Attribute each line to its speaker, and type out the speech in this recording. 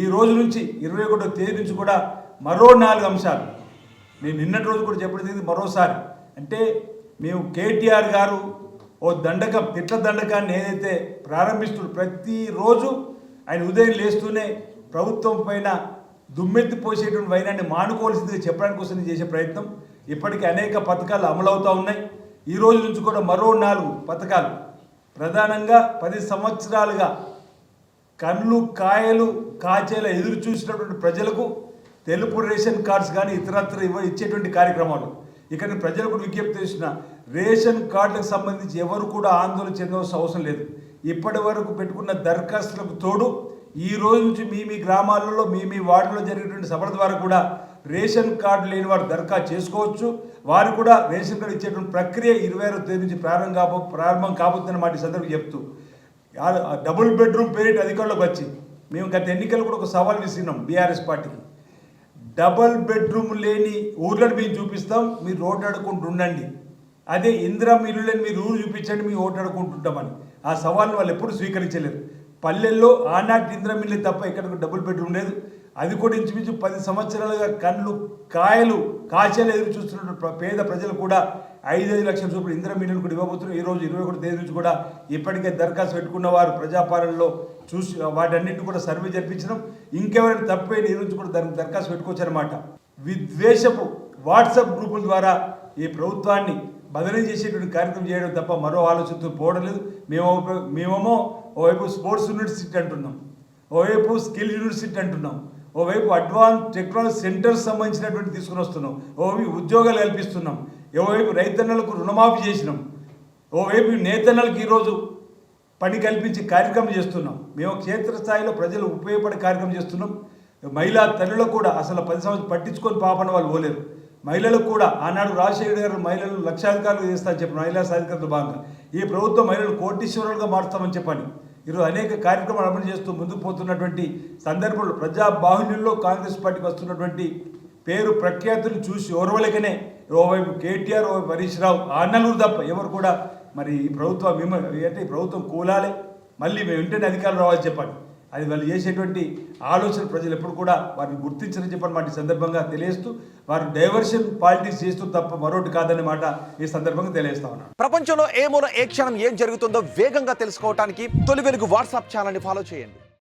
Speaker 1: ఈ రోజు నుంచి 21వ తేదీ నుంచి కూడా మరో 4 అంశాలు నేను నిన్నటి రోజు కూడా చెప్పడం మరోసారి. అంటే మేము కేటీఆర్ గారు ఓ దండకం తిట్ల దండకాన్ని ఏదైతే ప్రారంభిస్తూ ప్రతిరోజు ఆయన ఉదయం లేస్తూనే ప్రభుత్వం పైన దుమ్మెత్తి పోసేటువంటి వైనాన్ని మానుకోవాల్సిందిగా చెప్పడానికి కోసం చేసే ప్రయత్నం. ఇప్పటికీ అనేక పథకాలు అమలవుతూ ఉన్నాయి. ఈ రోజు నుంచి కూడా మరో 4 పథకాలు ప్రధానంగా 10 సంవత్సరాలుగా కళ్ళు కాయలు కాచేలా ఎదురు చూసినటువంటి ప్రజలకు తెలుపు రేషన్ కార్డ్స్ కానీ ఇతరత్ర ఇచ్చేటువంటి కార్యక్రమాలు. ఇక్కడ ప్రజలు కూడా విజ్ఞప్తి చేసిన రేషన్ కార్డులకు సంబంధించి ఎవరు కూడా ఆందోళన చెందవలసిన అవసరం లేదు. ఇప్పటి వరకు పెట్టుకున్న దరఖాస్తులకు తోడు ఈ రోజు నుంచి మీ గ్రామాలలో మీ వార్డులో జరిగేటువంటి సభల ద్వారా కూడా రేషన్ కార్డు లేని వారు దరఖాస్తు చేసుకోవచ్చు. వారు కూడా రేషన్ కార్డు ఇచ్చేటువంటి ప్రక్రియ 26వ తేదీ నుంచి ప్రారంభం కాబోతుందని మాట సందర్భం చెప్తూ డబుల్ బెడ్రూమ్ పేరిట అధికారులకు వచ్చి మేము గత ఎన్నికలు కూడా ఒక సవాల్ విసిరినాం బీఆర్ఎస్ పార్టీకి. డబుల్ బెడ్రూమ్ లేని ఊర్లను మేము చూపిస్తాం, మీరు రోడ్డు అడుకుంటూ ఉండండి. అదే ఇందిరా ఇల్లు లేని మీరు ఊరు చూపించండి, మేము ఓటు అడుకుంటుంటామని. ఆ సవాల్ని వాళ్ళు ఎప్పుడు స్వీకరించలేరు. పల్లెల్లో ఆనాటి ఇందిరా ఇల్లు తప్ప ఎక్కడికి డబుల్ బెడ్రూమ్ లేదు. అది కూడా ఇంచుమించు 10 సంవత్సరాలుగా కళ్ళు కాయలు కాచేలు ఎదురు చూస్తున్న పేద ప్రజలు కూడా 5 లక్షల రూపాయలు ఇందిరా ఇల్లును కూడా ఇవ్వబోతున్నారు. ఈరోజు 21వ తేదీ నుంచి కూడా ఇప్పటికే దరఖాస్తు పెట్టుకున్న వారు ప్రజాపాలనలో చూసి వాటన్నిటిని కూడా సర్వే జరిపించడం. ఇంకెవరైనా తప్పైన ఈ రోజు కూడా దరఖాస్తు పెట్టుకోవచ్చు అనమాట. విద్వేషపు వాట్సాప్ గ్రూపుల ద్వారా ఈ ప్రభుత్వాన్ని బదిలీ చేసేటువంటి కార్యక్రమం చేయడం తప్ప మరో ఆలోచనతో పోవడం లేదు. మేమేమో ఓవైపు స్పోర్ట్స్ యూనివర్సిటీ అంటున్నాం, ఓవైపు స్కిల్ యూనివర్సిటీ అంటున్నాం, ఓవైపు అడ్వాన్స్ టెక్నాలజీ సెంటర్స్ సంబంధించినటువంటి తీసుకుని వస్తున్నాం, ఓవైపు ఉద్యోగాలు కల్పిస్తున్నాం, ఓవైపు రైతన్నలకు రుణమాఫీ చేసినాం, ఓవైపు నేతన్నలకు ఈరోజు పని కల్పించి కార్యక్రమం చేస్తున్నాం. మేము క్షేత్రస్థాయిలో ప్రజలు ఉపయోగపడే కార్యక్రమం చేస్తున్నాం. మహిళా తల్లులకు కూడా అసలు 10 సంవత్సరాలు పట్టించుకొని పాపన వాళ్ళు పోలేరు. మహిళలకు కూడా ఆనాడు రాజశేఖర్ గారు మహిళలు లక్షాధికారులు చేస్తామని చెప్పిన మహిళా సాధికారులు భాగంగా ఈ ప్రభుత్వం మహిళలు కోటీశ్వరులుగా మారుస్తామని చెప్పని ఈరోజు అనేక కార్యక్రమాలు అమలు చేస్తూ ముందుకు పోతున్నటువంటి సందర్భంలో ప్రజా బాహుళ్యంలో కాంగ్రెస్ పార్టీకి వస్తున్నటువంటి పేరు ప్రఖ్యాతులు చూసి ఓర్వలేకనే ఓవైపు కేటీఆర్, ఓవైపు హరీష్ రావు అన్నలు తప్ప ఎవరు కూడా మరి ఈ ప్రభుత్వం అంటే ఈ ప్రభుత్వం కూలాలి, మళ్ళీ మేము వెంటనే అధికారులు రావాలని చెప్పండి. అది వాళ్ళు చేసేటువంటి ఆలోచన ప్రజలు ఎప్పుడు కూడా వారిని గుర్తించని చెప్పని మాట ఈ సందర్భంగా తెలియజేస్తూ వారు డైవర్షన్ పాలిటిక్స్ చేస్తూ తప్ప మరొకటి కాదనే మాట ఈ సందర్భంగా తెలియజేస్తా ఉన్నాను.
Speaker 2: ప్రపంచంలో ఏ మూల ఏ క్షణం ఏం జరుగుతుందో వేగంగా తెలుసుకోవడానికి తొలి వెలుగు వాట్సాప్ ఛానల్ని ఫాలో చేయండి.